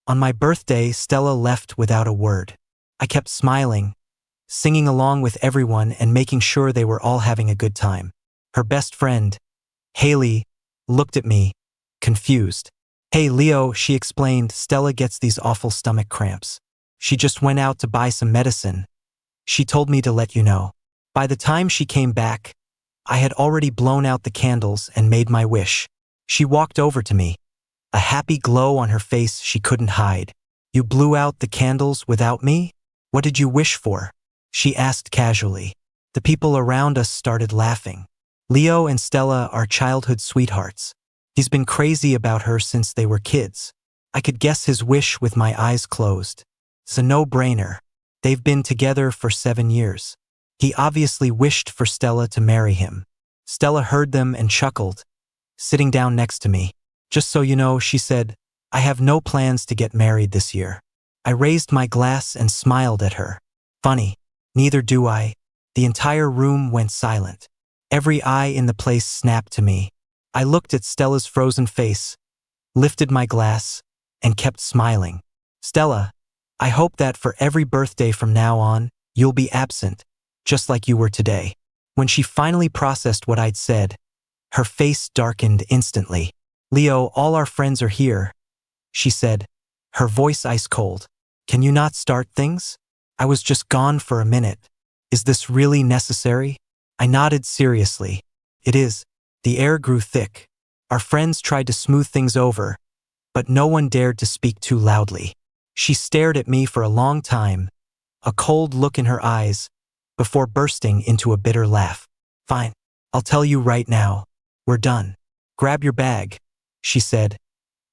On my birthday, Stella left without a word. I kept smiling, singing along with everyone and making sure they were all having a good time. Her best friend, Haley, looked at me, confused. "Hey, Leo," she explained, "Stella gets these awful stomach cramps. She just went out to buy some medicine. She told me to let you know." By the time she came back, I had already blown out the candles and made my wish. She walked over to me, a happy glow on her face she couldn't hide. "You blew out the candles without me? What did you wish for?" she asked casually. The people around us started laughing. Leo and Stella are childhood sweethearts. He's been crazy about her since they were kids. I could guess his wish with my eyes closed. It's a no-brainer. They've been together for 7 years. He obviously wished for Stella to marry him. Stella heard them and chuckled, sitting down next to me. "Just so you know," she said, "I have no plans to get married this year." I raised my glass and smiled at her. "Funny, neither do I." The entire room went silent. Every eye in the place snapped to me. I looked at Stella's frozen face, lifted my glass, and kept smiling. "Stella, I hope that for every birthday from now on, you'll be absent, just like you were today." When she finally processed what I'd said, her face darkened instantly. "Leo, all our friends are here," she said, her voice ice cold. "Can you not start things? I was just gone for a minute. Is this really necessary?" I nodded seriously. "It is." The air grew thick. Our friends tried to smooth things over, but no one dared to speak too loudly. She stared at me for a long time, a cold look in her eyes, before bursting into a bitter laugh. "Fine, I'll tell you right now. We're done. Grab your bag," she said,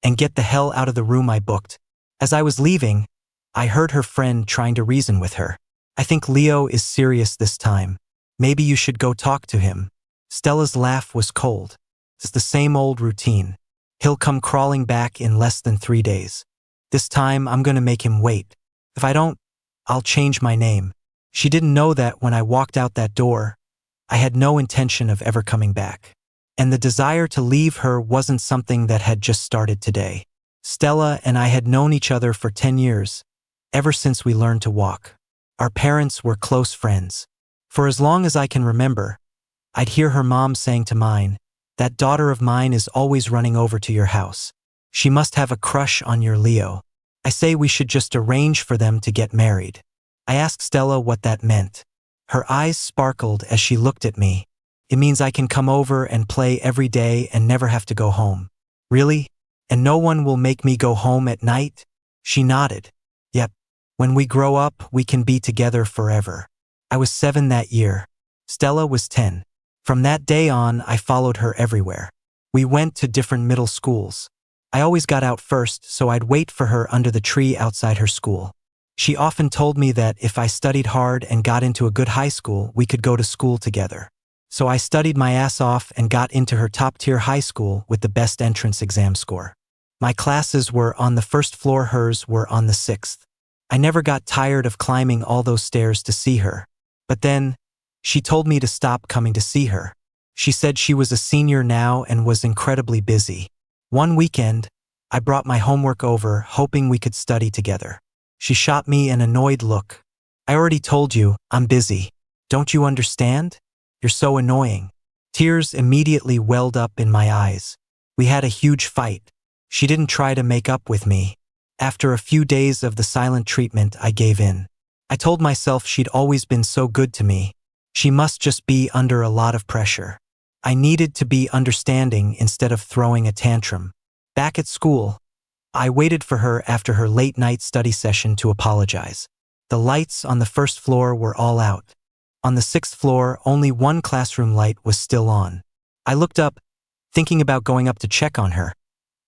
"and get the hell out of the room I booked." As I was leaving, I heard her friend trying to reason with her. "I think Leo is serious this time. Maybe you should go talk to him." Stella's laugh was cold. "It's the same old routine. He'll come crawling back in less than 3 days. This time I'm gonna make him wait. If I don't, I'll change my name." She didn't know that when I walked out that door, I had no intention of ever coming back. And the desire to leave her wasn't something that had just started today. Stella and I had known each other for 10 years, ever since we learned to walk. Our parents were close friends. For as long as I can remember, I'd hear her mom saying to mine, "That daughter of mine is always running over to your house. She must have a crush on your Leo. I say we should just arrange for them to get married." I asked Stella what that meant. Her eyes sparkled as she looked at me. "It means I can come over and play every day and never have to go home." "Really? And no one will make me go home at night?" She nodded. "Yep. When we grow up, we can be together forever." I was 7 that year. Stella was 10. From that day on, I followed her everywhere. We went to different middle schools. I always got out first, so I'd wait for her under the tree outside her school. She often told me that if I studied hard and got into a good high school, we could go to school together. So I studied my ass off and got into her top-tier high school with the best entrance exam score. My classes were on the 1st floor, hers were on the 6th. I never got tired of climbing all those stairs to see her. But then, she told me to stop coming to see her. She said she was a senior now and was incredibly busy. One weekend, I brought my homework over, hoping we could study together. She shot me an annoyed look. "I already told you, I'm busy. Don't you understand? You're so annoying." Tears immediately welled up in my eyes. We had a huge fight. She didn't try to make up with me. After a few days of the silent treatment, I gave in. I told myself she'd always been so good to me. She must just be under a lot of pressure. I needed to be understanding instead of throwing a tantrum. Back at school, I waited for her after her late-night study session to apologize. The lights on the 1st floor were all out. On the 6th floor, only one classroom light was still on. I looked up, thinking about going up to check on her,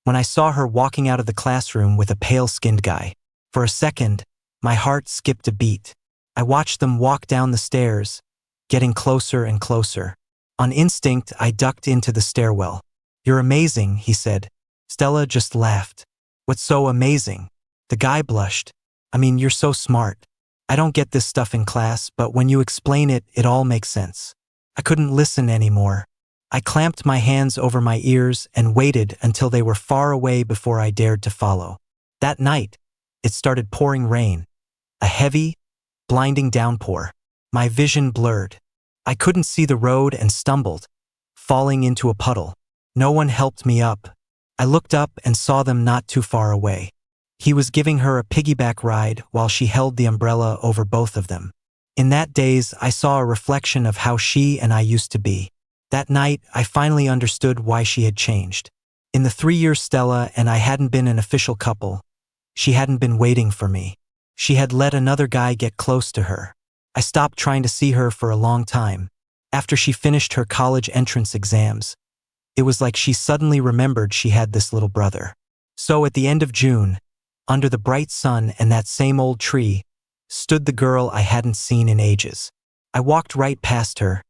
when I saw her walking out of the classroom with a pale-skinned guy. For a second, my heart skipped a beat. I watched them walk down the stairs, getting closer and closer. On instinct, I ducked into the stairwell. "You're amazing," he said. Stella just laughed. "What's so amazing?" The guy blushed. "I mean, you're so smart. I don't get this stuff in class, but when you explain it, it all makes sense." I couldn't listen anymore. I clamped my hands over my ears and waited until they were far away before I dared to follow. That night, it started pouring rain, a heavy, blinding downpour. My vision blurred. I couldn't see the road and stumbled, falling into a puddle. No one helped me up. I looked up and saw them not too far away. He was giving her a piggyback ride while she held the umbrella over both of them. In that daze, I saw a reflection of how she and I used to be. That night, I finally understood why she had changed. In the 3 years Stella and I hadn't been an official couple, she hadn't been waiting for me. She had let another guy get close to her. I stopped trying to see her for a long time. After she finished her college entrance exams, it was like she suddenly remembered she had this little brother. So at the end of June, under the bright sun and that same old tree, stood the girl I hadn't seen in ages. I walked right past her,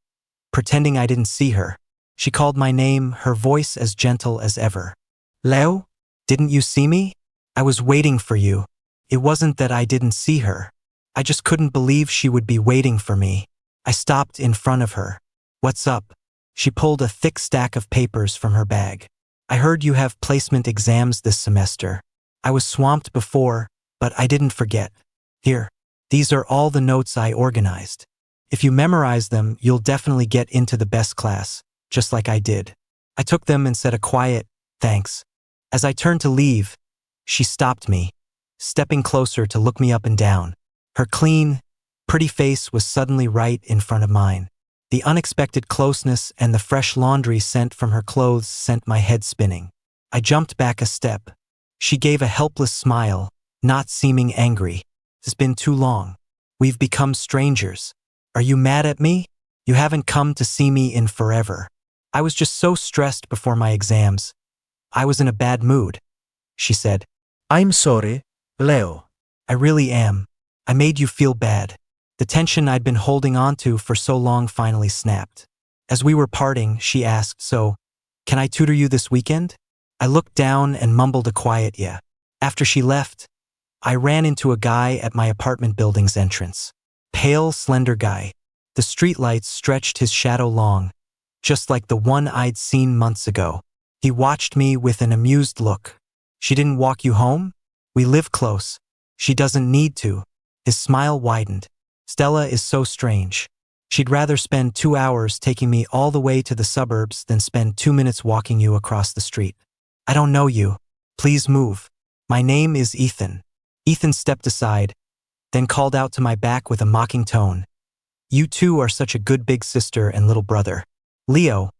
pretending I didn't see her. She called my name, her voice as gentle as ever. Leo, didn't you see me? I was waiting for you. It wasn't that I didn't see her. I just couldn't believe she would be waiting for me. I stopped in front of her. What's up? She pulled a thick stack of papers from her bag. I heard you have placement exams this semester. I was swamped before, but I didn't forget. Here, these are all the notes I organized. If you memorize them, you'll definitely get into the best class, just like I did. I took them and said a quiet, thanks. As I turned to leave, she stopped me, stepping closer to look me up and down. Her clean, pretty face was suddenly right in front of mine. The unexpected closeness and the fresh laundry scent from her clothes sent my head spinning. I jumped back a step. She gave a helpless smile, not seeming angry. It's been too long. We've become strangers. Are you mad at me? You haven't come to see me in forever. I was just so stressed before my exams. I was in a bad mood, she said. I'm sorry, Leo. I really am. I made you feel bad. The tension I'd been holding on to for so long finally snapped. As we were parting, she asked, so, can I tutor you this weekend? I looked down and mumbled a quiet yeah. After she left, I ran into a guy at my apartment building's entrance. Pale, slender guy. The streetlights stretched his shadow long, just like the one I'd seen months ago. He watched me with an amused look. She didn't walk you home? We live close. She doesn't need to. His smile widened. Stella is so strange. She'd rather spend 2 hours taking me all the way to the suburbs than spend 2 minutes walking you across the street. I don't know you. Please move. My name is Ethan. Ethan stepped aside, then called out to my back with a mocking tone. You two are such a good big sister and little brother. Leo,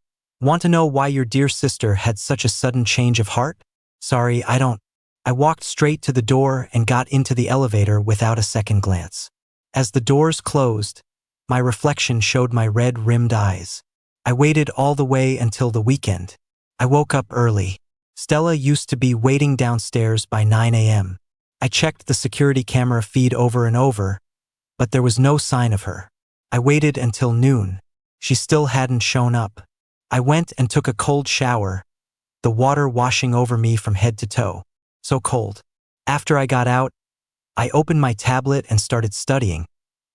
want to know why your dear sister had such a sudden change of heart? Sorry, I don't. I walked straight to the door and got into the elevator without a second glance. As the doors closed, my reflection showed my red-rimmed eyes. I waited all the way until the weekend. I woke up early. Stella used to be waiting downstairs by 9 a.m. I checked the security camera feed over and over, but there was no sign of her. I waited until noon. She still hadn't shown up. I went and took a cold shower, the water washing over me from head to toe. So cold. After I got out, I opened my tablet and started studying,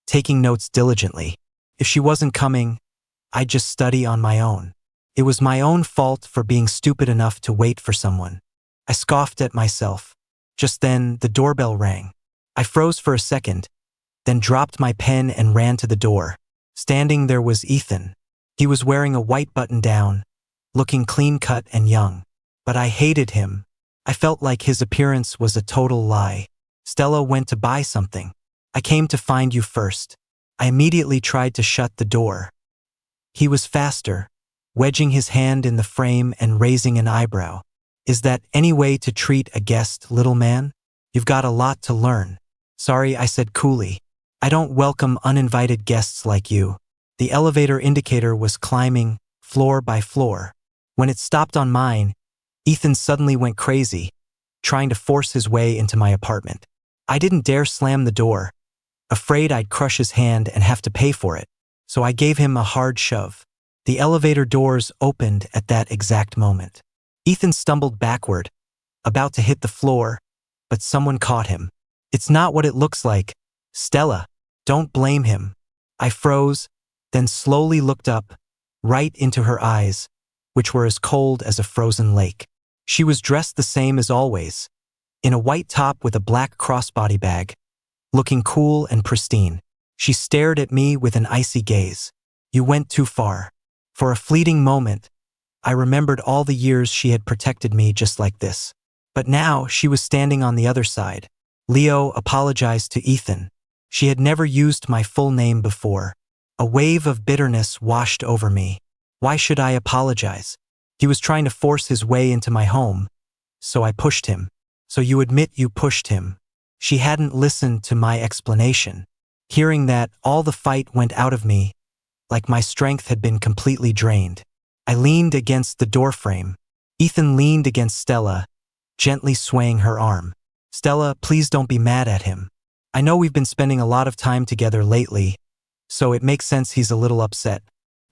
taking notes diligently. If she wasn't coming, I'd just study on my own. It was my own fault for being stupid enough to wait for someone. I scoffed at myself. Just then, the doorbell rang. I froze for a second, then dropped my pen and ran to the door. Standing there was Ethan. He was wearing a white button-down, looking clean-cut and young. But I hated him. I felt like his appearance was a total lie. Stella went to buy something. I came to find you first. I immediately tried to shut the door. He was faster, wedging his hand in the frame and raising an eyebrow. Is that any way to treat a guest, little man? You've got a lot to learn. Sorry, I said coolly. I don't welcome uninvited guests like you. The elevator indicator was climbing, floor by floor. When it stopped on mine, Ethan suddenly went crazy, trying to force his way into my apartment. I didn't dare slam the door, afraid I'd crush his hand and have to pay for it, so I gave him a hard shove. The elevator doors opened at that exact moment. Ethan stumbled backward, about to hit the floor, but someone caught him. It's not what it looks like. Stella, don't blame him. I froze, then slowly looked up, right into her eyes, which were as cold as a frozen lake. She was dressed the same as always, in a white top with a black crossbody bag, looking cool and pristine. She stared at me with an icy gaze. You went too far. For a fleeting moment, I remembered all the years she had protected me just like this. But now she was standing on the other side. Leo apologized to Ethan. She had never used my full name before. A wave of bitterness washed over me. Why should I apologize? He was trying to force his way into my home, so I pushed him. So you admit you pushed him. She hadn't listened to my explanation. Hearing that, all the fight went out of me, like my strength had been completely drained. I leaned against the doorframe. Ethan leaned against Stella, gently swaying her arm. Stella, please don't be mad at him. I know we've been spending a lot of time together lately, so it makes sense he's a little upset.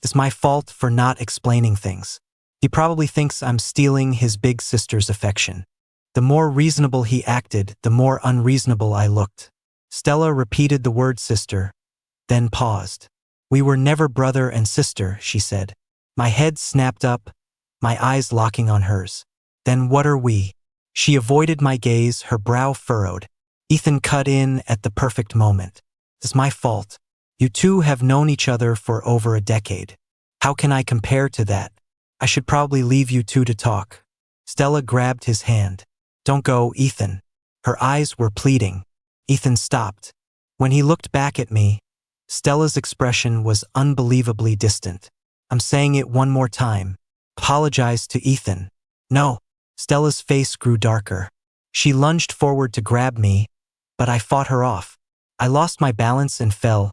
It's my fault for not explaining things. He probably thinks I'm stealing his big sister's affection. The more reasonable he acted, the more unreasonable I looked. Stella repeated the word sister, then paused. We were never brother and sister, she said. My head snapped up, my eyes locking on hers. Then what are we? She avoided my gaze, her brow furrowed. Ethan cut in at the perfect moment. It's my fault. You two have known each other for over a decade. How can I compare to that? I should probably leave you two to talk. Stella grabbed his hand. Don't go, Ethan. Her eyes were pleading. Ethan stopped. When he looked back at me, Stella's expression was unbelievably distant. I'm saying it one more time. Apologize to Ethan. No. Stella's face grew darker. She lunged forward to grab me, but I fought her off. I lost my balance and fell,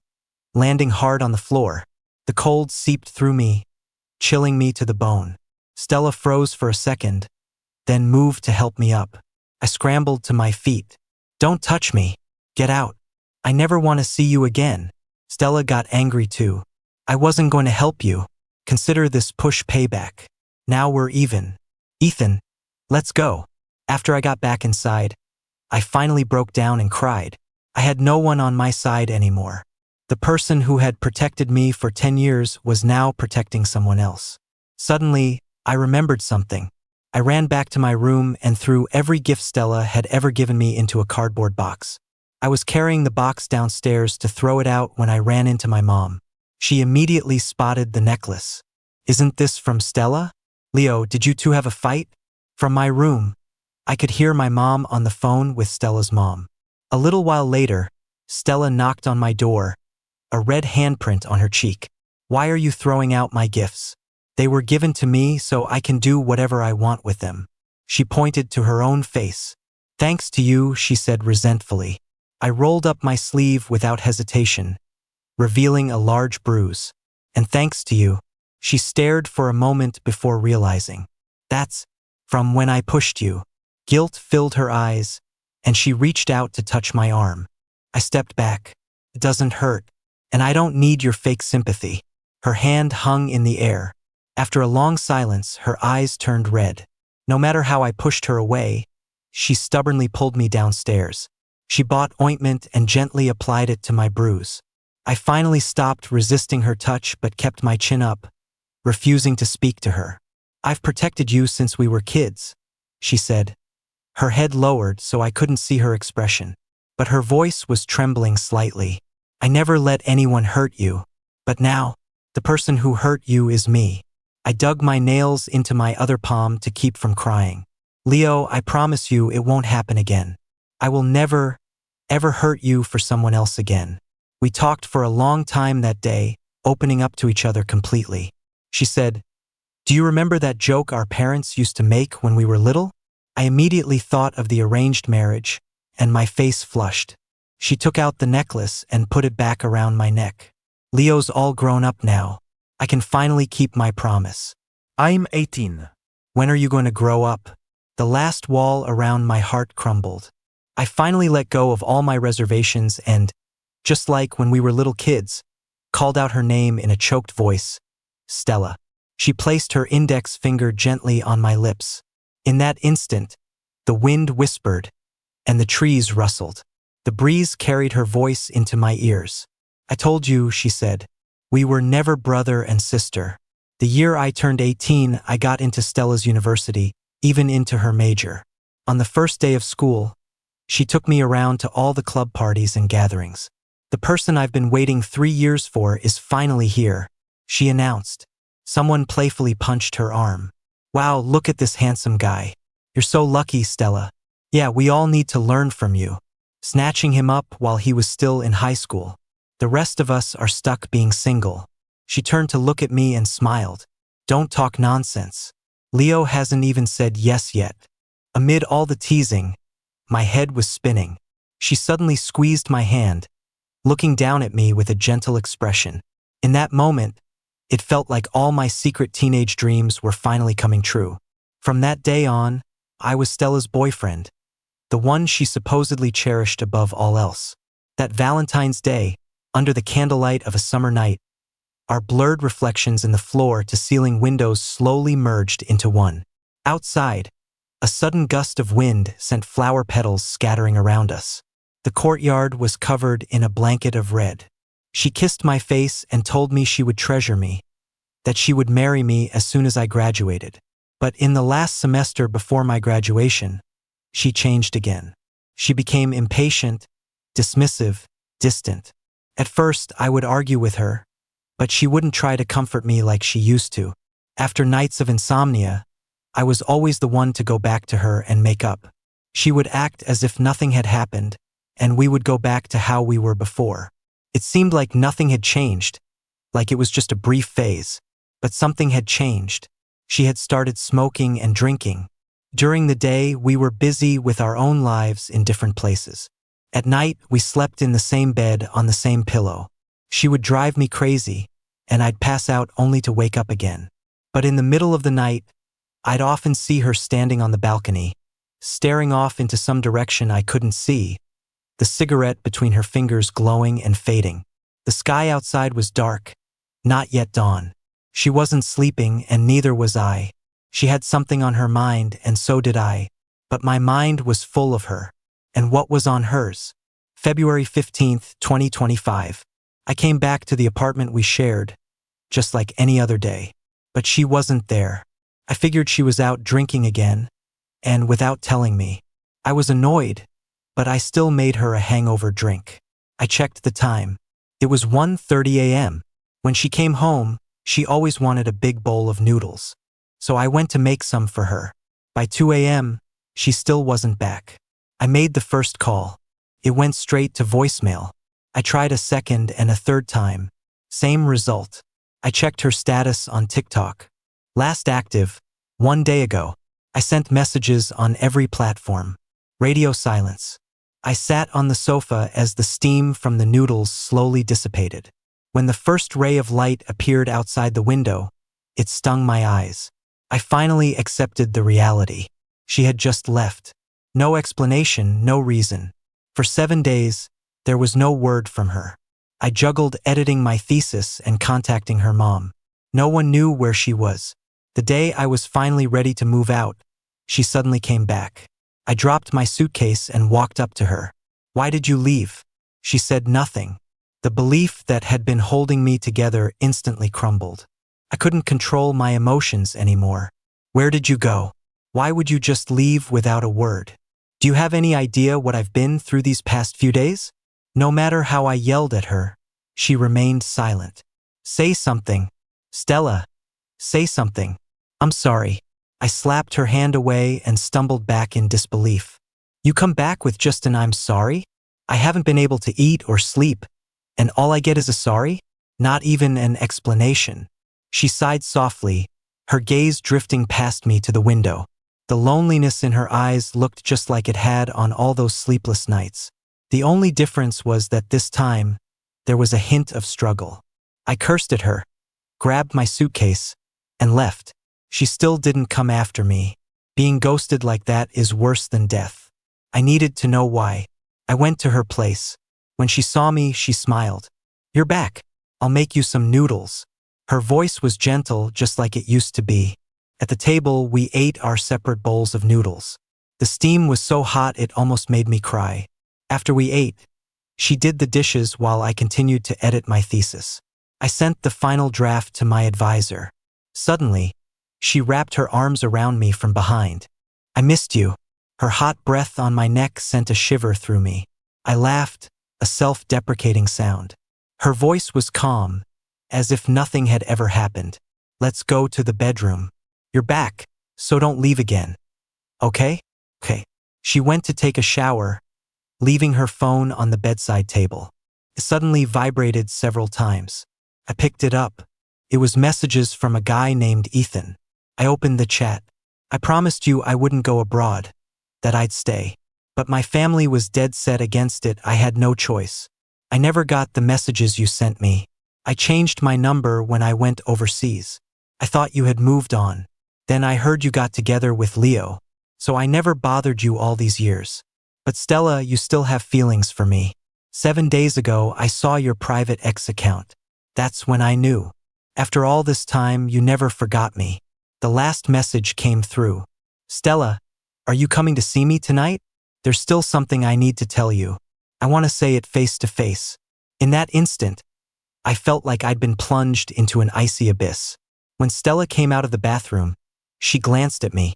landing hard on the floor. The cold seeped through me, chilling me to the bone. Stella froze for a second, then moved to help me up. I scrambled to my feet. Don't touch me. Get out. I never want to see you again. Stella got angry too. I wasn't going to help you. Consider this push payback. Now we're even. Ethan, let's go. After I got back inside, I finally broke down and cried. I had no one on my side anymore. The person who had protected me for 10 years was now protecting someone else. Suddenly, I remembered something. I ran back to my room and threw every gift Stella had ever given me into a cardboard box. I was carrying the box downstairs to throw it out when I ran into my mom. She immediately spotted the necklace. Isn't this from Stella? Leo, did you two have a fight? From my room, I could hear my mom on the phone with Stella's mom. A little while later, Stella knocked on my door, a red handprint on her cheek. Why are you throwing out my gifts? They were given to me so I can do whatever I want with them. She pointed to her own face. Thanks to you, she said resentfully. I rolled up my sleeve without hesitation, revealing a large bruise. And thanks to you. She stared for a moment before realizing. That's from when I pushed you. Guilt filled her eyes, and she reached out to touch my arm. I stepped back. It doesn't hurt, and I don't need your fake sympathy. Her hand hung in the air. After a long silence, her eyes turned red. No matter how I pushed her away, she stubbornly pulled me downstairs. She bought ointment and gently applied it to my bruise. I finally stopped resisting her touch but kept my chin up, refusing to speak to her. I've protected you since we were kids, she said. Her head lowered so I couldn't see her expression, but her voice was trembling slightly. I never let anyone hurt you, but now, the person who hurt you is me. I dug my nails into my other palm to keep from crying. Leo, I promise you it won't happen again. I will never, ever hurt you for someone else again. We talked for a long time that day, opening up to each other completely. She said, do you remember that joke our parents used to make when we were little? I immediately thought of the arranged marriage, and my face flushed. She took out the necklace and put it back around my neck. Leo's all grown up now. I can finally keep my promise. I'm 18. When are you going to grow up? The last wall around my heart crumbled. I finally let go of all my reservations and, just like when we were little kids, called out her name in a choked voice, Stella. She placed her index finger gently on my lips. In that instant, the wind whispered, and the trees rustled. The breeze carried her voice into my ears. I told you, she said. We were never brother and sister. The year I turned 18, I got into Stella's university, even into her major. On the first day of school, she took me around to all the club parties and gatherings. The person I've been waiting 3 years for is finally here, she announced. Someone playfully punched her arm. Wow, look at this handsome guy. You're so lucky, Stella. Yeah, we all need to learn from you. Snatching him up while he was still in high school. The rest of us are stuck being single. She turned to look at me and smiled. Don't talk nonsense. Leo hasn't even said yes yet. Amid all the teasing, my head was spinning. She suddenly squeezed my hand, looking down at me with a gentle expression. In that moment, it felt like all my secret teenage dreams were finally coming true. From that day on, I was Stella's boyfriend, the one she supposedly cherished above all else. That Valentine's Day, under the candlelight of a summer night, our blurred reflections in the floor-to-ceiling windows slowly merged into one. Outside, a sudden gust of wind sent flower petals scattering around us. The courtyard was covered in a blanket of red. She kissed my face and told me she would treasure me, that she would marry me as soon as I graduated. But in the last semester before my graduation, she changed again. She became impatient, dismissive, distant. At first, I would argue with her, but she wouldn't try to comfort me like she used to. After nights of insomnia, I was always the one to go back to her and make up. She would act as if nothing had happened, and we would go back to how we were before. It seemed like nothing had changed, like it was just a brief phase. But something had changed. She had started smoking and drinking. During the day, we were busy with our own lives in different places. At night, we slept in the same bed on the same pillow. She would drive me crazy, and I'd pass out only to wake up again. But in the middle of the night, I'd often see her standing on the balcony, staring off into some direction I couldn't see, the cigarette between her fingers glowing and fading. The sky outside was dark, not yet dawn. She wasn't sleeping, and neither was I. She had something on her mind, and so did I. But my mind was full of her. And what was on hers? February 15th, 2025. I came back to the apartment we shared, just like any other day. But she wasn't there. I figured she was out drinking again, and without telling me. I was annoyed, but I still made her a hangover drink. I checked the time. It was 1:30 a.m. When she came home, she always wanted a big bowl of noodles. So I went to make some for her. By 2 a.m., she still wasn't back. I made the first call. It went straight to voicemail. I tried a second and a third time. Same result. I checked her status on TikTok. Last active, 1 day ago. I sent messages on every platform. Radio silence. I sat on the sofa as the steam from the noodles slowly dissipated. When the first ray of light appeared outside the window, it stung my eyes. I finally accepted the reality. She had just left. No explanation, no reason. For 7 days, there was no word from her. I juggled editing my thesis and contacting her mom. No one knew where she was. The day I was finally ready to move out, she suddenly came back. I dropped my suitcase and walked up to her. Why did you leave? She said nothing. The belief that had been holding me together instantly crumbled. I couldn't control my emotions anymore. Where did you go? Why would you just leave without a word? Do you have any idea what I've been through these past few days? No matter how I yelled at her, she remained silent. Say something. Stella, say something. I'm sorry. I slapped her hand away and stumbled back in disbelief. You come back with just an I'm sorry? I haven't been able to eat or sleep, and all I get is a sorry? Not even an explanation. She sighed softly, her gaze drifting past me to the window. The loneliness in her eyes looked just like it had on all those sleepless nights. The only difference was that this time, there was a hint of struggle. I cursed at her, grabbed my suitcase, and left. She still didn't come after me. Being ghosted like that is worse than death. I needed to know why. I went to her place. When she saw me, she smiled. You're back. I'll make you some noodles. Her voice was gentle, just like it used to be. At the table, we ate our separate bowls of noodles. The steam was so hot it almost made me cry. After we ate, she did the dishes while I continued to edit my thesis. I sent the final draft to my advisor. Suddenly, she wrapped her arms around me from behind. I missed you. Her hot breath on my neck sent a shiver through me. I laughed, a self-deprecating sound. Her voice was calm, as if nothing had ever happened. Let's go to the bedroom. You're back, so don't leave again. Okay? Okay. She went to take a shower, leaving her phone on the bedside table. It suddenly vibrated several times. I picked it up. It was messages from a guy named Ethan. I opened the chat. I promised you I wouldn't go abroad, that I'd stay. But my family was dead set against it. I had no choice. I never got the messages you sent me. I changed my number when I went overseas. I thought you had moved on. Then I heard you got together with Leo. So I never bothered you all these years. But Stella, you still have feelings for me. 7 days ago, I saw your private X account. That's when I knew. After all this time, you never forgot me. The last message came through. Stella, are you coming to see me tonight? There's still something I need to tell you. I want to say it face to face. In that instant, I felt like I'd been plunged into an icy abyss. When Stella came out of the bathroom, she glanced at me,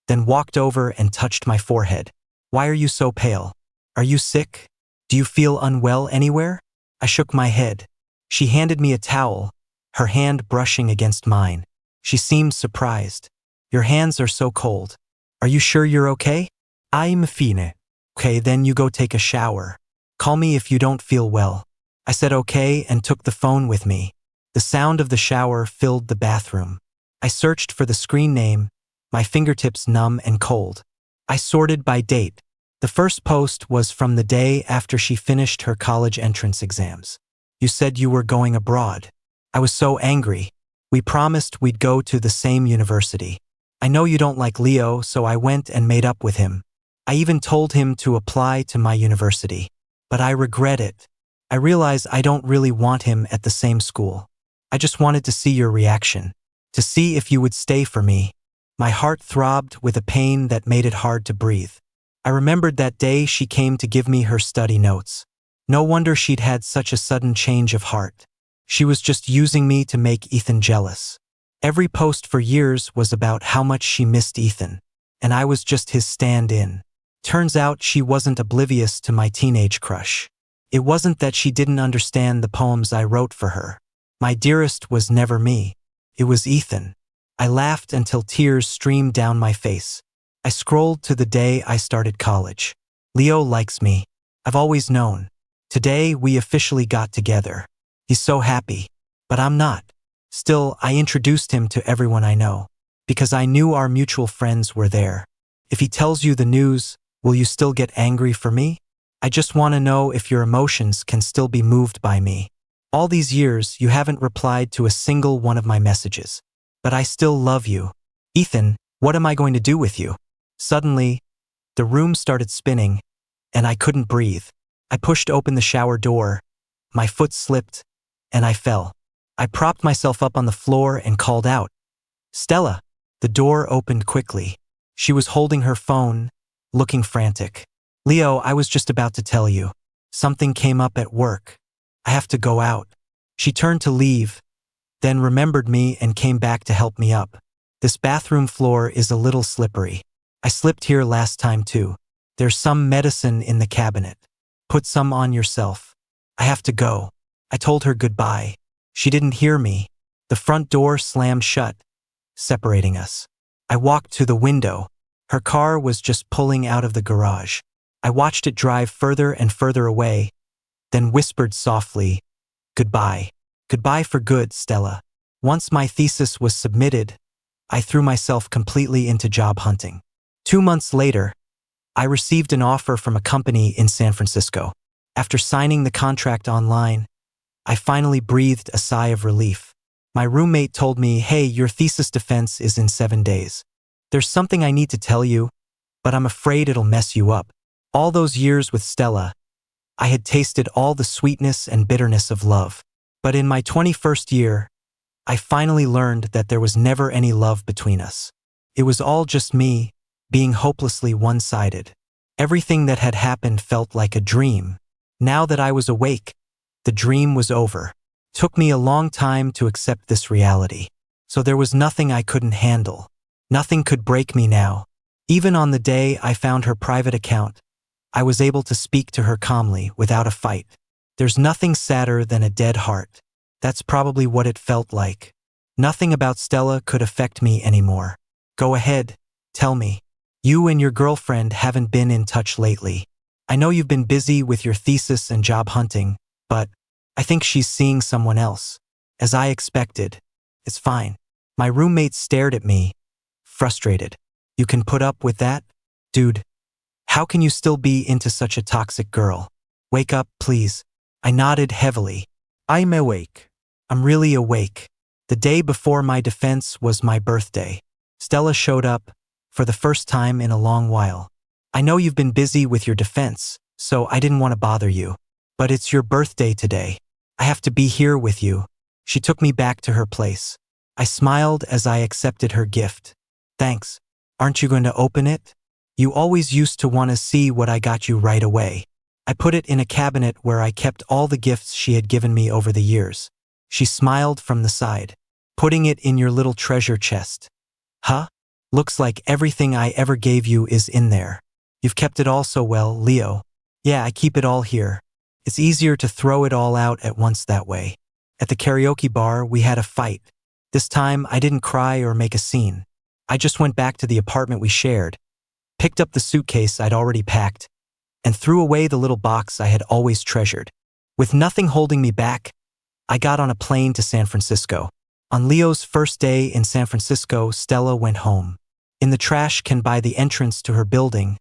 then walked over and touched my forehead. Why are you so pale? Are you sick? Do you feel unwell anywhere? I shook my head. She handed me a towel, her hand brushing against mine. She seemed surprised. Your hands are so cold. Are you sure you're okay? I'm fine. Okay, then you go take a shower. Call me if you don't feel well. I said okay and took the phone with me. The sound of the shower filled the bathroom. I searched for the screen name, my fingertips numb and cold. I sorted by date. The first post was from the day after she finished her college entrance exams. You said you were going abroad. I was so angry. We promised we'd go to the same university. I know you don't like Leo, so I went and made up with him. I even told him to apply to my university. But I regret it. I realize I don't really want him at the same school. I just wanted to see your reaction, to see if you would stay for me. My heart throbbed with a pain that made it hard to breathe. I remembered that day she came to give me her study notes. No wonder she'd had such a sudden change of heart. She was just using me to make Ethan jealous. Every post for years was about how much she missed Ethan, and I was just his stand-in. Turns out she wasn't oblivious to my teenage crush. It wasn't that she didn't understand the poems I wrote for her. My dearest was never me. It was Ethan. I laughed until tears streamed down my face. I scrolled to the day I started college. Leo likes me. I've always known. Today we officially got together. He's so happy. But I'm not. Still, I introduced him to everyone I know, because I knew our mutual friends were there. If he tells you the news, will you still get angry for me? I just want to know if your emotions can still be moved by me. All these years, you haven't replied to a single one of my messages. But I still love you. Ethan, what am I going to do with you? Suddenly, the room started spinning, and I couldn't breathe. I pushed open the shower door. My foot slipped, and I fell. I propped myself up on the floor and called out, Stella. The door opened quickly. She was holding her phone, looking frantic. Leo, I was just about to tell you. Something came up at work. I have to go out. She turned to leave, then remembered me and came back to help me up. This bathroom floor is a little slippery. I slipped here last time too. There's some medicine in the cabinet. Put some on yourself. I have to go. I told her goodbye. She didn't hear me. The front door slammed shut, separating us. I walked to the window. Her car was just pulling out of the garage. I watched it drive further and further away, then whispered softly, goodbye. Goodbye for good, Stella. Once my thesis was submitted, I threw myself completely into job hunting. 2 months later, I received an offer from a company in San Francisco. After signing the contract online, I finally breathed a sigh of relief. My roommate told me, hey, your thesis defense is in 7 days. There's something I need to tell you, but I'm afraid it'll mess you up. All those years with Stella, I had tasted all the sweetness and bitterness of love. But in my 21st year, I finally learned that there was never any love between us. It was all just me, being hopelessly one-sided. Everything that had happened felt like a dream. Now that I was awake, the dream was over. It took me a long time to accept this reality. So there was nothing I couldn't handle. Nothing could break me now, Even on the day I found her private account, I was able to speak to her calmly without a fight. There's nothing sadder than a dead heart. That's probably what it felt like. Nothing about Stella could affect me anymore. Go ahead, tell me. You and your girlfriend haven't been in touch lately. I know you've been busy with your thesis and job hunting, but I think she's seeing someone else. As I expected. It's fine. My roommate stared at me, frustrated. You can put up with that? Dude, how can you still be into such a toxic girl? Wake up, please. I nodded heavily. I'm awake. I'm really awake. The day before my defense was my birthday. Stella showed up, for the first time in a long while. I know you've been busy with your defense, so I didn't want to bother you. But it's your birthday today. I have to be here with you. She took me back to her place. I smiled as I accepted her gift. Thanks. Aren't you going to open it? You always used to want to see what I got you right away. I put it in a cabinet where I kept all the gifts she had given me over the years. She smiled from the side. Putting it in your little treasure chest. Huh? Looks like everything I ever gave you is in there. You've kept it all so well, Leo. Yeah, I keep it all here. It's easier to throw it all out at once that way. At the karaoke bar, we had a fight. This time, I didn't cry or make a scene. I just went back to the apartment we shared, picked up the suitcase I'd already packed, and threw away the little box I had always treasured. With nothing holding me back, I got on a plane to San Francisco. On Leo's first day in San Francisco, Stella went home. In the trash can by the entrance to her building,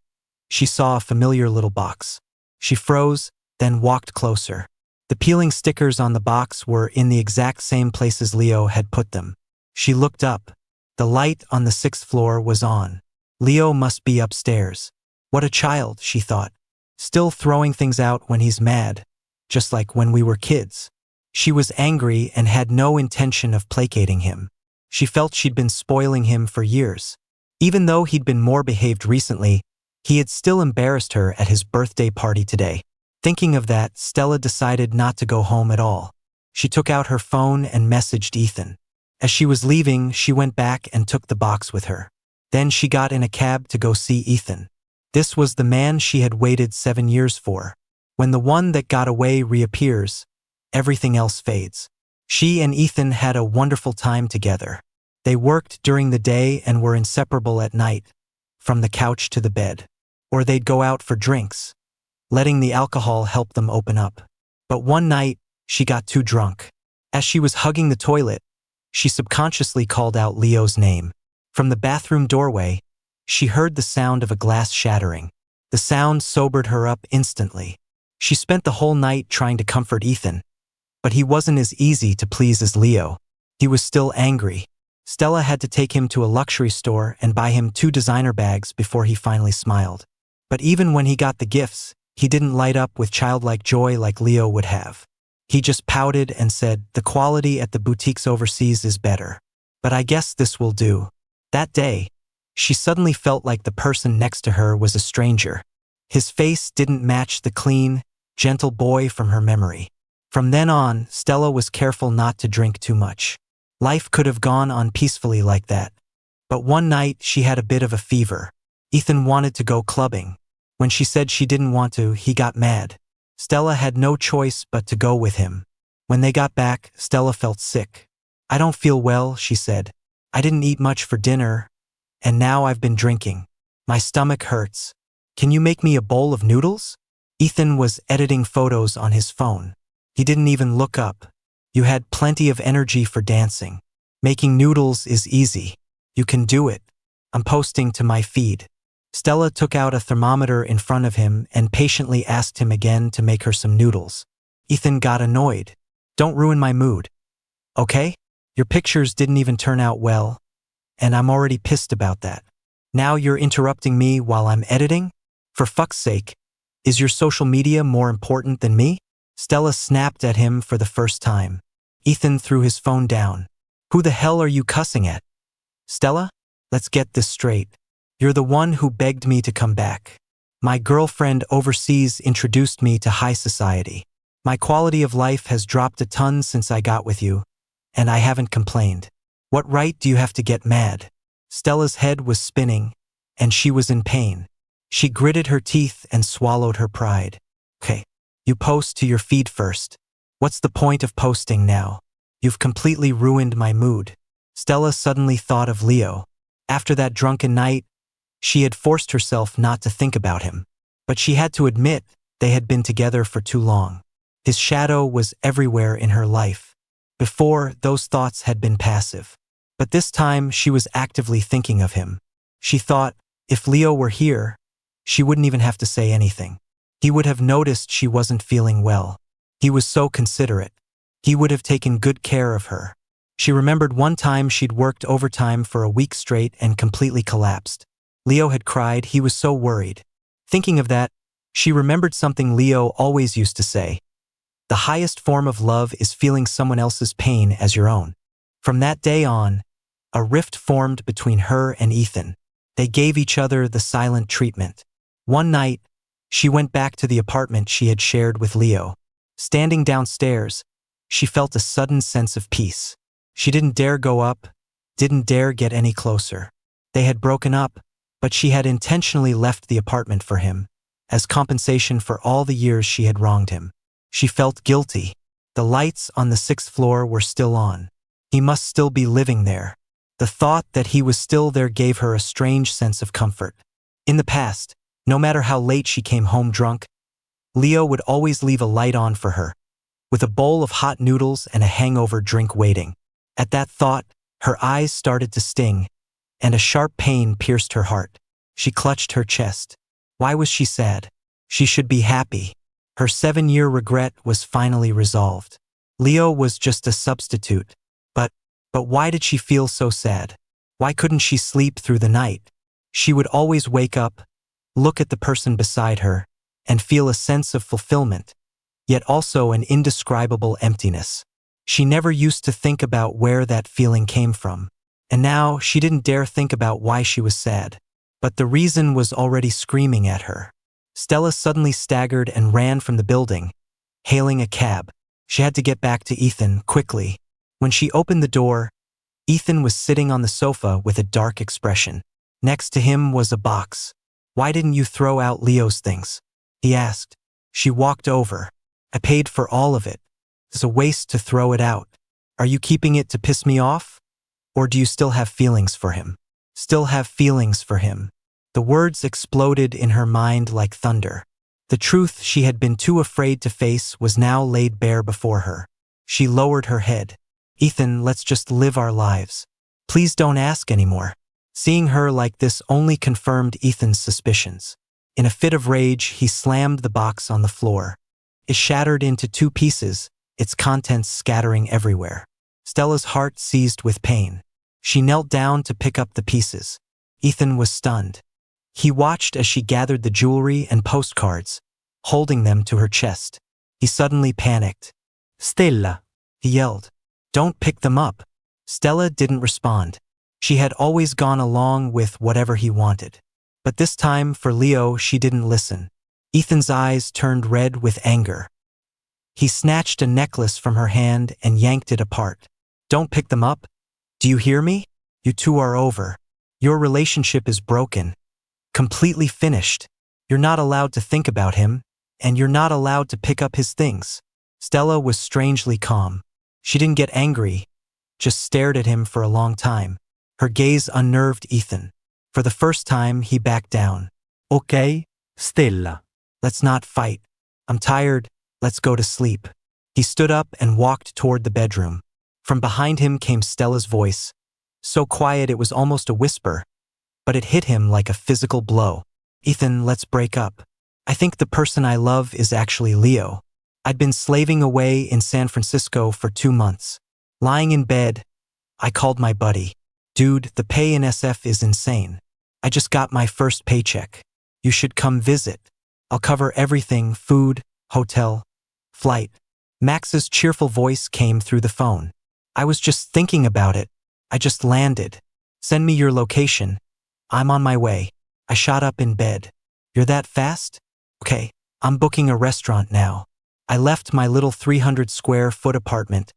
she saw a familiar little box. She froze, then walked closer. The peeling stickers on the box were in the exact same places Leo had put them. She looked up. The light on the 6th floor was on. Leo must be upstairs. What a child, she thought. Still throwing things out when he's mad, just like when we were kids. She was angry and had no intention of placating him. She felt she'd been spoiling him for years. Even though he'd been more behaved recently, he had still embarrassed her at his birthday party today. Thinking of that, Stella decided not to go home at all. She took out her phone and messaged Ethan. As she was leaving, she went back and took the box with her. Then she got in a cab to go see Ethan. This was the man she had waited 7 years for. When the one that got away reappears, everything else fades. She and Ethan had a wonderful time together. They worked during the day and were inseparable at night, from the couch to the bed. Or they'd go out for drinks, letting the alcohol help them open up. But one night, she got too drunk. As she was hugging the toilet, she subconsciously called out Leo's name. From the bathroom doorway, she heard the sound of a glass shattering. The sound sobered her up instantly. She spent the whole night trying to comfort Ethan, but he wasn't as easy to please as Leo. He was still angry. Stella had to take him to a luxury store and buy him 2 designer bags before he finally smiled. But even when he got the gifts, he didn't light up with childlike joy like Leo would have. He just pouted and said, "The quality at the boutiques overseas is better. But I guess this will do." That day, she suddenly felt like the person next to her was a stranger. His face didn't match the clean, gentle boy from her memory. From then on, Stella was careful not to drink too much. Life could have gone on peacefully like that. But one night, she had a bit of a fever. Ethan wanted to go clubbing. When she said she didn't want to, he got mad. Stella had no choice but to go with him. When they got back, Stella felt sick. "I don't feel well," she said. "I didn't eat much for dinner, and now I've been drinking. My stomach hurts. Can you make me a bowl of noodles?" Ethan was editing photos on his phone. He didn't even look up. "You had plenty of energy for dancing. Making noodles is easy. You can do it. I'm posting to my feed." Stella took out a thermometer in front of him and patiently asked him again to make her some noodles. Ethan got annoyed. "Don't ruin my mood. Okay? Your pictures didn't even turn out well, and I'm already pissed about that. Now you're interrupting me while I'm editing? For fuck's sake, is your social media more important than me?" Stella snapped at him for the first time. Ethan threw his phone down. "Who the hell are you cussing at? Stella? Let's get this straight. You're the one who begged me to come back. My girlfriend overseas introduced me to high society. My quality of life has dropped a ton since I got with you, and I haven't complained. What right do you have to get mad?" Stella's head was spinning, and she was in pain. She gritted her teeth and swallowed her pride. Okay, you post to your feed first. What's the point of posting now? You've completely ruined my mood. Stella suddenly thought of Leo. After that drunken night, she had forced herself not to think about him. But she had to admit they had been together for too long. His shadow was everywhere in her life. Before, those thoughts had been passive. But this time, she was actively thinking of him. She thought, if Leo were here, she wouldn't even have to say anything. He would have noticed she wasn't feeling well. He was so considerate. He would have taken good care of her. She remembered one time she'd worked overtime for a week straight and completely collapsed. Leo had cried, he was so worried. Thinking of that, she remembered something Leo always used to say. The highest form of love is feeling someone else's pain as your own. From that day on, a rift formed between her and Ethan. They gave each other the silent treatment. One night, she went back to the apartment she had shared with Leo. Standing downstairs, she felt a sudden sense of peace. She didn't dare go up, didn't dare get any closer. They had broken up, but she had intentionally left the apartment for him, as compensation for all the years she had wronged him. She felt guilty. The lights on the 6th floor were still on. He must still be living there. The thought that he was still there gave her a strange sense of comfort. In the past, no matter how late she came home drunk, Leo would always leave a light on for her, with a bowl of hot noodles and a hangover drink waiting. At that thought, her eyes started to sting, and a sharp pain pierced her heart. She clutched her chest. Why was she sad? She should be happy. Her 7-year regret was finally resolved. Leo was just a substitute. But why did she feel so sad? Why couldn't she sleep through the night? She would always wake up, look at the person beside her, and feel a sense of fulfillment, yet also an indescribable emptiness. She never used to think about where that feeling came from. And now she didn't dare think about why she was sad. But the reason was already screaming at her. Stella suddenly staggered and ran from the building, hailing a cab. She had to get back to Ethan quickly. When she opened the door, Ethan was sitting on the sofa with a dark expression. Next to him was a box. "Why didn't you throw out Leo's things?" he asked. She walked over. "I paid for all of it. It's a waste to throw it out. Are you keeping it to piss me off? Or do you still have feelings for him?" Still have feelings for him. The words exploded in her mind like thunder. The truth she had been too afraid to face was now laid bare before her. She lowered her head. "Ethan, let's just live our lives. Please don't ask anymore." Seeing her like this only confirmed Ethan's suspicions. In a fit of rage, he slammed the box on the floor. It shattered into 2 pieces, its contents scattering everywhere. Stella's heart seized with pain. She knelt down to pick up the pieces. Ethan was stunned. He watched as she gathered the jewelry and postcards, holding them to her chest. He suddenly panicked. "Stella," he yelled. "Don't pick them up." Stella didn't respond. She had always gone along with whatever he wanted. But this time, for Leo, she didn't listen. Ethan's eyes turned red with anger. He snatched a necklace from her hand and yanked it apart. "Don't pick them up. Do you hear me? You two are over. Your relationship is broken. Completely finished. You're not allowed to think about him, and you're not allowed to pick up his things." Stella was strangely calm. She didn't get angry, just stared at him for a long time. Her gaze unnerved Ethan. For the first time, he backed down. "Okay, Stella. Let's not fight. I'm tired. Let's go to sleep." He stood up and walked toward the bedroom. From behind him came Stella's voice, so quiet it was almost a whisper, but it hit him like a physical blow. "Ethan, let's break up. I think the person I love is actually Leo. I'd been slaving away in San Francisco for 2 months. Lying in bed, I called my buddy. Dude, the pay in SF is insane. I just got my first paycheck. You should come visit. I'll cover everything, food, hotel, flight." Max's cheerful voice came through the phone. "I was just thinking about it. I just landed. Send me your location. I'm on my way." I shot up in bed. "You're that fast? Okay, I'm booking a restaurant now." I left my little 300 square foot apartment,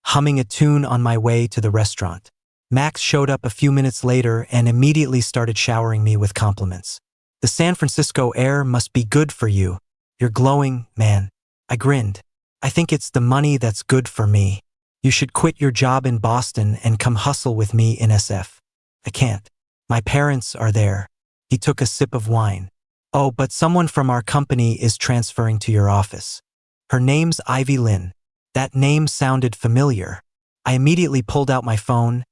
humming a tune on my way to the restaurant. Max showed up a few minutes later and immediately started showering me with compliments. The San Francisco air must be good for you. You're glowing, man. I grinned. I think it's the money that's good for me. You should quit your job in Boston and come hustle with me in SF. I can't. My parents are there. He took a sip of wine. Oh, but someone from our company is transferring to your office. Her name's Ivy Lynn. That name sounded familiar. I immediately pulled out my phone,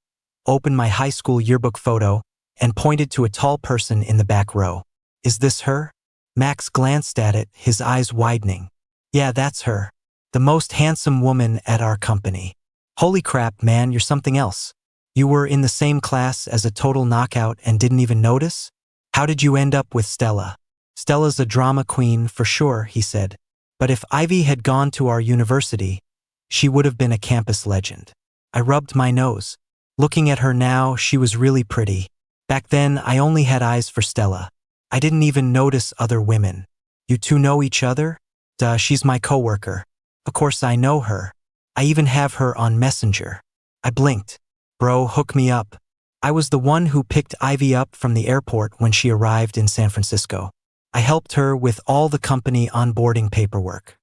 opened my high school yearbook photo, and pointed to a tall person in the back row. Is this her? Max glanced at it, his eyes widening. Yeah, that's her. The most handsome woman at our company. Holy crap, man, you're something else. You were in the same class as a total knockout and didn't even notice? How did you end up with Stella? Stella's a drama queen for sure, he said. But if Ivy had gone to our university, she would have been a campus legend. I rubbed my nose. Looking at her now, she was really pretty. Back then, I only had eyes for Stella. I didn't even notice other women. You two know each other? Duh, she's my coworker. Of course I know her. I even have her on Messenger. I blinked. Bro, hook me up. I was the one who picked Ivy up from the airport when she arrived in San Francisco. I helped her with all the company onboarding paperwork.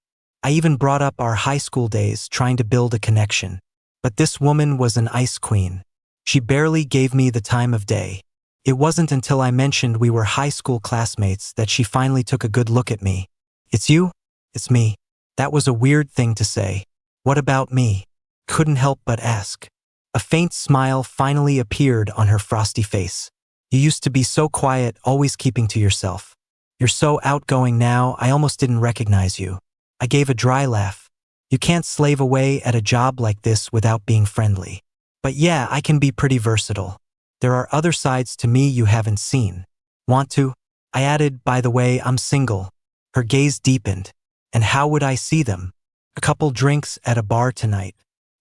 I even brought up our high school days trying to build a connection. But this woman was an ice queen. She barely gave me the time of day. It wasn't until I mentioned we were high school classmates that she finally took a good look at me. It's you? It's me. That was a weird thing to say. What about me? Couldn't help but ask. A faint smile finally appeared on her frosty face. You used to be so quiet, always keeping to yourself. You're so outgoing now, I almost didn't recognize you. I gave a dry laugh. You can't slave away at a job like this without being friendly. But yeah, I can be pretty versatile. There are other sides to me you haven't seen. Want to? I added, by the way, I'm single. Her gaze deepened. And how would I see them? A couple drinks at a bar tonight.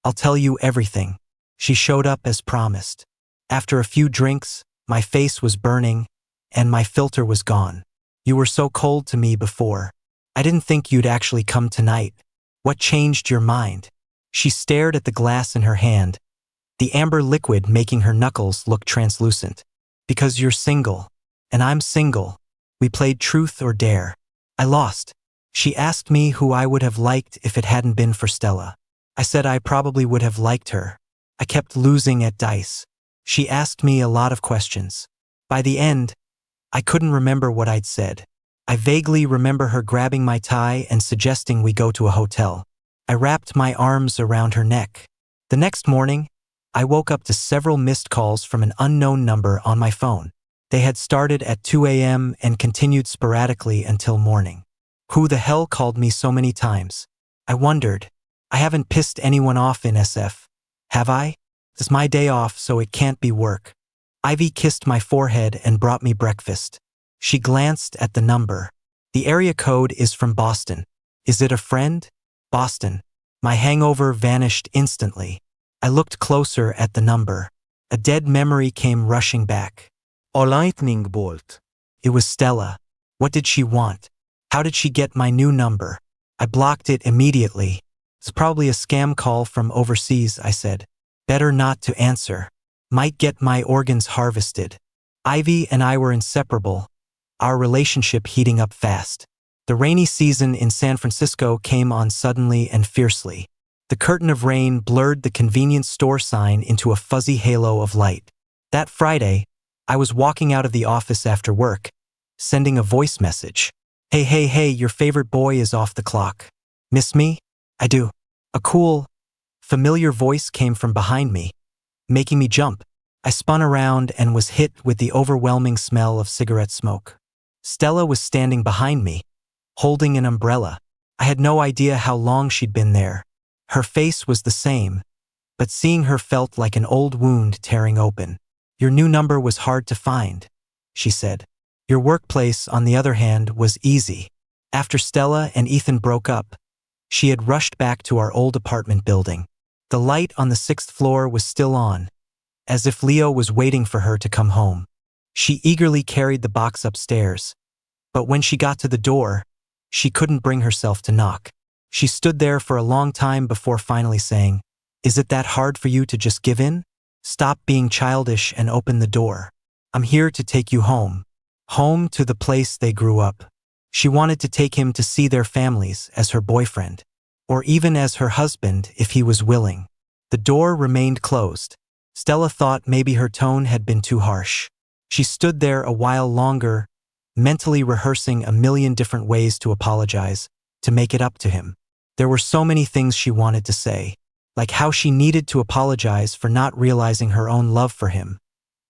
I'll tell you everything. She showed up as promised. After a few drinks, my face was burning, and my filter was gone. You were so cold to me before. I didn't think you'd actually come tonight. What changed your mind? She stared at the glass in her hand, the amber liquid making her knuckles look translucent. Because you're single, and I'm single. We played truth or dare. I lost. She asked me who I would have liked if it hadn't been for Stella. I said I probably would have liked her. I kept losing at dice. She asked me a lot of questions. By the end, I couldn't remember what I'd said. I vaguely remember her grabbing my tie and suggesting we go to a hotel. I wrapped my arms around her neck. The next morning, I woke up to several missed calls from an unknown number on my phone. They had started at 2 a.m. and continued sporadically until morning. Who the hell called me so many times? I wondered. I haven't pissed anyone off in SF. Have I? It's my day off, so it can't be work. Ivy kissed my forehead and brought me breakfast. She glanced at the number. The area code is from Boston. Is it a friend? Boston. My hangover vanished instantly. I looked closer at the number. A dead memory came rushing back. A lightning bolt. It was Stella. What did she want? How did she get my new number? I blocked it immediately. It's probably a scam call from overseas, I said. Better not to answer. Might get my organs harvested. Ivy and I were inseparable, our relationship heating up fast. The rainy season in San Francisco came on suddenly and fiercely. The curtain of rain blurred the convenience store sign into a fuzzy halo of light. That Friday, I was walking out of the office after work, sending a voice message. Hey, your favorite boy is off the clock. Miss me? I do. A cool, familiar voice came from behind me, making me jump. I spun around and was hit with the overwhelming smell of cigarette smoke. Stella was standing behind me, holding an umbrella. I had no idea how long she'd been there. Her face was the same, but seeing her felt like an old wound tearing open. Your new number was hard to find, she said. Your workplace, on the other hand, was easy. After Stella and Ethan broke up, she had rushed back to our old apartment building. The light on the 6th floor was still on, as if Leo was waiting for her to come home. She eagerly carried the box upstairs, but when she got to the door, she couldn't bring herself to knock. She stood there for a long time before finally saying, "Is it that hard for you to just give in?" Stop being childish and open the door. I'm here to take you home. Home to the place they grew up. She wanted to take him to see their families as her boyfriend, or even as her husband if he was willing. The door remained closed. Stella thought maybe her tone had been too harsh. She stood there a while longer, mentally rehearsing a million different ways to apologize, to make it up to him. There were so many things she wanted to say, like how she needed to apologize for not realizing her own love for him,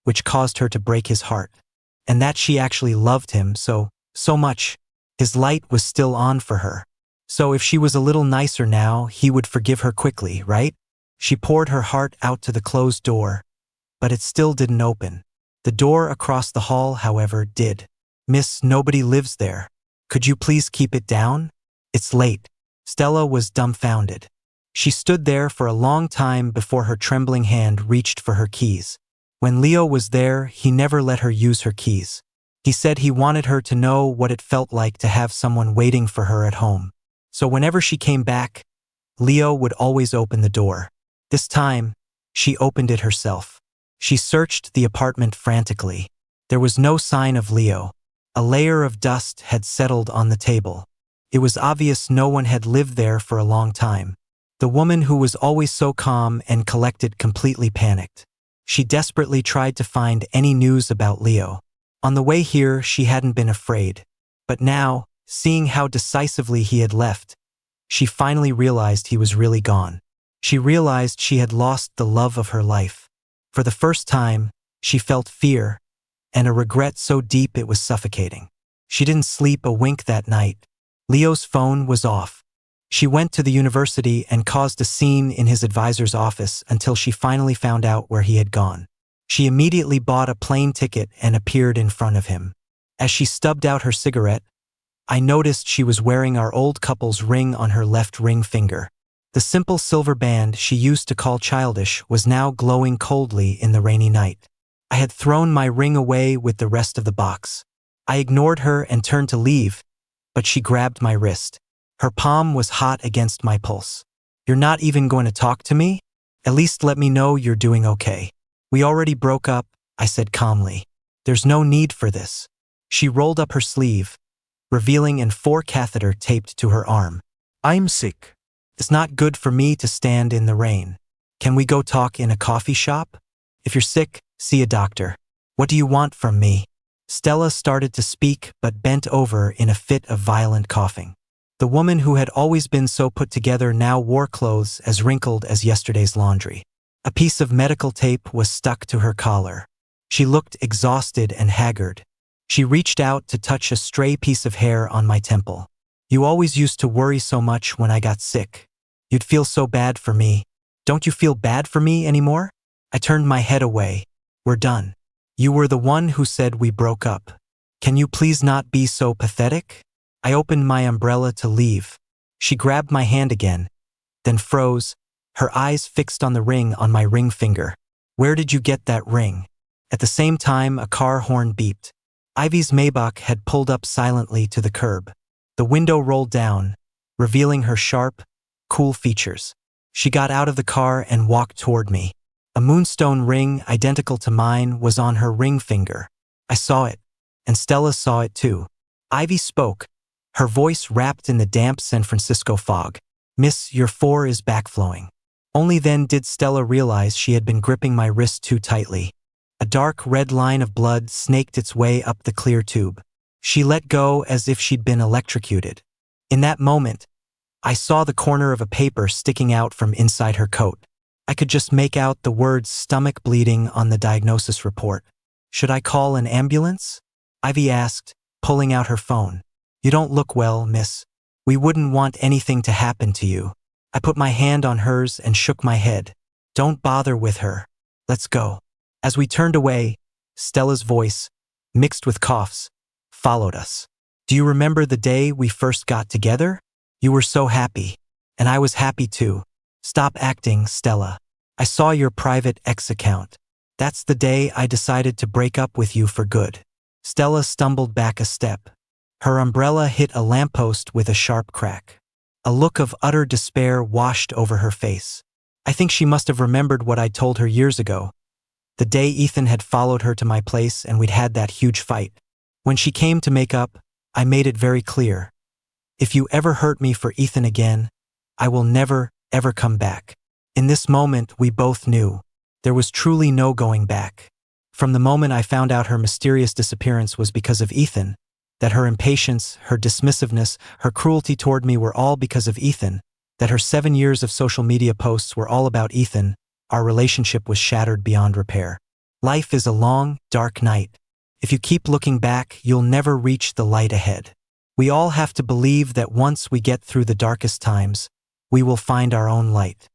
which caused her to break his heart, and that she actually loved him so much. His light was still on for her. So if she was a little nicer now, he would forgive her quickly, right? She poured her heart out to the closed door, but it still didn't open. The door across the hall, however, did. Miss, nobody lives there. Could you please keep it down? It's late. Stella was dumbfounded. She stood there for a long time before her trembling hand reached for her keys. When Leo was there, he never let her use her keys. He said he wanted her to know what it felt like to have someone waiting for her at home. So whenever she came back, Leo would always open the door. This time, she opened it herself. She searched the apartment frantically. There was no sign of Leo. A layer of dust had settled on the table. It was obvious no one had lived there for a long time. The woman who was always so calm and collected completely panicked. She desperately tried to find any news about Leo. On the way here, she hadn't been afraid. But now, seeing how decisively he had left, she finally realized he was really gone. She realized she had lost the love of her life. For the first time, she felt fear, and a regret so deep it was suffocating. She didn't sleep a wink that night. Leo's phone was off. She went to the university and caused a scene in his advisor's office until she finally found out where he had gone. She immediately bought a plane ticket and appeared in front of him. As she stubbed out her cigarette, I noticed she was wearing our old couple's ring on her left ring finger. The simple silver band she used to call childish was now glowing coldly in the rainy night. I had thrown my ring away with the rest of the box. I ignored her and turned to leave, but she grabbed my wrist. Her palm was hot against my pulse. You're not even going to talk to me? At least let me know you're doing okay. We already broke up, I said calmly. There's no need for this. She rolled up her sleeve, revealing an 4 catheter taped to her arm. I'm sick. It's not good for me to stand in the rain. Can we go talk in a coffee shop? If you're sick, see a doctor. What do you want from me? Stella started to speak but bent over in a fit of violent coughing. The woman who had always been so put together now wore clothes as wrinkled as yesterday's laundry. A piece of medical tape was stuck to her collar. She looked exhausted and haggard. She reached out to touch a stray piece of hair on my temple. You always used to worry so much when I got sick. You'd feel so bad for me. Don't you feel bad for me anymore? I turned my head away. We're done. You were the one who said we broke up. Can you please not be so pathetic? I opened my umbrella to leave. She grabbed my hand again, then froze, her eyes fixed on the ring on my ring finger. Where did you get that ring? At the same time, a car horn beeped. Ivy's Maybach had pulled up silently to the curb. The window rolled down, revealing her sharp, cool features. She got out of the car and walked toward me. A moonstone ring identical to mine was on her ring finger. I saw it, and Stella saw it too. Ivy spoke, her voice wrapped in the damp San Francisco fog. Miss, your 4 is backflowing. Only then did Stella realize she had been gripping my wrist too tightly. A dark red line of blood snaked its way up the clear tube. She let go as if she'd been electrocuted. In that moment, I saw the corner of a paper sticking out from inside her coat. I could just make out the words stomach bleeding on the diagnosis report. Should I call an ambulance? Ivy asked, pulling out her phone. You don't look well, miss. We wouldn't want anything to happen to you. I put my hand on hers and shook my head. Don't bother with her. Let's go. As we turned away, Stella's voice, mixed with coughs, followed us. Do you remember the day we first got together? You were so happy. And I was happy too. Stop acting, Stella. I saw your private X account. That's the day I decided to break up with you for good. Stella stumbled back a step. Her umbrella hit a lamppost with a sharp crack. A look of utter despair washed over her face. I think she must have remembered what I'd told her years ago, The day Ethan had followed her to my place and we'd had that huge fight. When she came to make up, I made it very clear. If you ever hurt me for Ethan again, I will never, ever come back. In this moment, we both knew. There was truly no going back. From the moment I found out her mysterious disappearance was because of Ethan, that her impatience, her dismissiveness, her cruelty toward me were all because of Ethan, that her 7 years of social media posts were all about Ethan, our relationship was shattered beyond repair. Life is a long, dark night. If you keep looking back, you'll never reach the light ahead. We all have to believe that once we get through the darkest times, we will find our own light.